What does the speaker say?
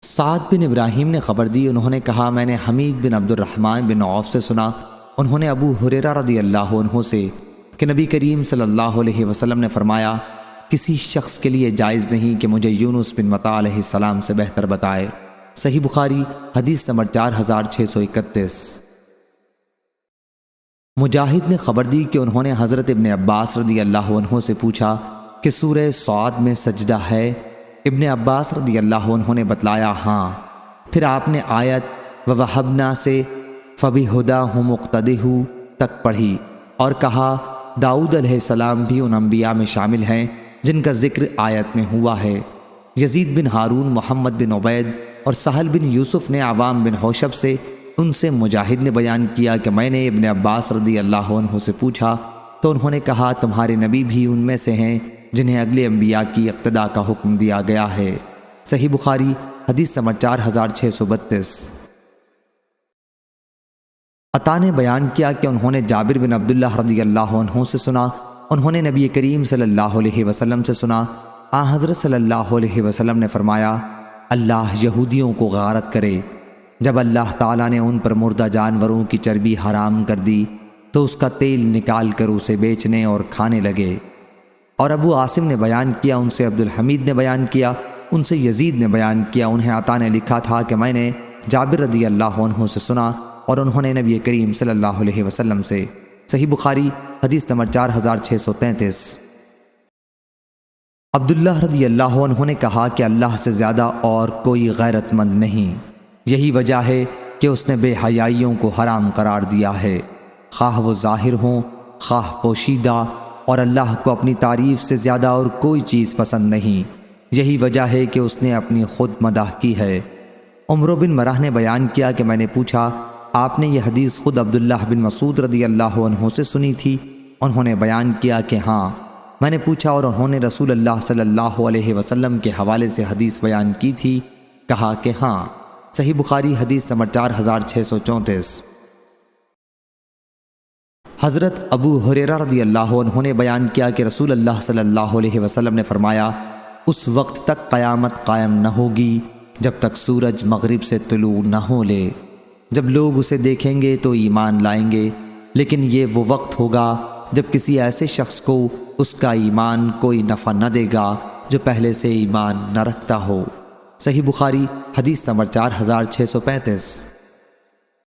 سعد بن ابراہیم نے خبر دی، انہوں نے کہا میں نے حمید بن عبد الرحمن بن عوف سے سنا، انہوں نے ابو ہریرہ رضی اللہ عنہ سے کہ نبی کریم صلی اللہ علیہ وسلم نے فرمایا کسی شخص کے لیے جائز نہیں کہ مجھے یونس بن متی علیہ السلام سے بہتر بتائے۔ صحیح بخاری حدیث نمبر 4631۔ مجاہد نے خبر دی کہ انہوں نے حضرت ابن عباس رضی اللہ عنہ سے پوچھا کہ سورہ صاد میں سجدہ ہے؟ ابن عباس رضی اللہ عنہ نے بتلایا ہاں۔ پھر آپ نے آیت وَوَهَبْنَا سے فَبِهُدَاهُ مُقْتَدِهُ تک پڑھی اور کہا داؤد علیہ السلام بھی ان انبیاء میں شامل ہیں جن کا ذکر آیت میں ہوا ہے۔ یزید بن ہارون، محمد بن عبید اور سہل بن یوسف نے عوام بن حوشب سے، ان سے مجاہد نے بیان کیا کہ میں نے ابن عباس رضی اللہ عنہ سے پوچھا تو انہوں نے کہا تمہارے نبی بھی ان میں سے ہیں جنہیں اگلے انبیاء کی اقتداء کا حکم دیا گیا ہے۔ صحیح بخاری حدیث نمبر 4632۔ عطا نے بیان کیا کہ انہوں نے جابر بن عبداللہ رضی اللہ عنہ سے سنا، انہوں نے نبی کریم صلی اللہ علیہ وسلم سے سنا، حضرت صلی اللہ علیہ وسلم نے فرمایا اللہ یہودیوں کو غارت کرے۔ جب اللہ تعالیٰ نے ان پر مردہ جانوروں کی چربی حرام کر دی تو اس کا تیل نکال کر اسے بیچنے اور کھانے لگے۔ اور ابو عاصم نے بیان کیا، ان سے عبد الحمید نے بیان کیا، ان سے یزید نے بیان کیا، انہیں عطا نے لکھا تھا کہ میں نے جابر رضی اللہ عنہ سے سنا اور انہوں نے نبی کریم صلی اللہ علیہ وسلم سے۔ صحیح بخاری حدیث نمبر 4633۔ عبداللہ رضی اللہ عنہ نے کہا کہ اللہ سے زیادہ اور کوئی غیرت مند نہیں، یہی وجہ ہے کہ اس نے بے حیائیوں کو حرام قرار دیا ہے، خواہ وہ ظاہر ہوں خواہ پوشیدہ، اور اللہ کو اپنی تعریف سے زیادہ اور کوئی چیز پسند نہیں، یہی وجہ ہے کہ اس نے اپنی خود مدح کی ہے۔ عمرو بن مرہ نے بیان کیا کہ میں نے پوچھا آپ نے یہ حدیث خود عبداللہ بن مسعود رضی اللہ عنہ سے سنی تھی؟ انہوں نے بیان کیا کہ ہاں۔ میں نے پوچھا اور انہوں نے رسول اللہ صلی اللہ علیہ وسلم کے حوالے سے حدیث بیان کی تھی؟ کہا کہ ہاں۔ صحیح بخاری حدیث نمبر 4634۔ حضرت ابو ہریرہ رضی اللہ عنہ نے بیان کیا کہ رسول اللہ صلی اللہ علیہ وسلم نے فرمایا اس وقت تک قیامت قائم نہ ہوگی جب تک سورج مغرب سے طلوع نہ ہو لے، جب لوگ اسے دیکھیں گے تو ایمان لائیں گے، لیکن یہ وہ وقت ہوگا جب کسی ایسے شخص کو اس کا ایمان کوئی نفع نہ دے گا جو پہلے سے ایمان نہ رکھتا ہو۔ صحیح بخاری حدیث نمبر 4635۔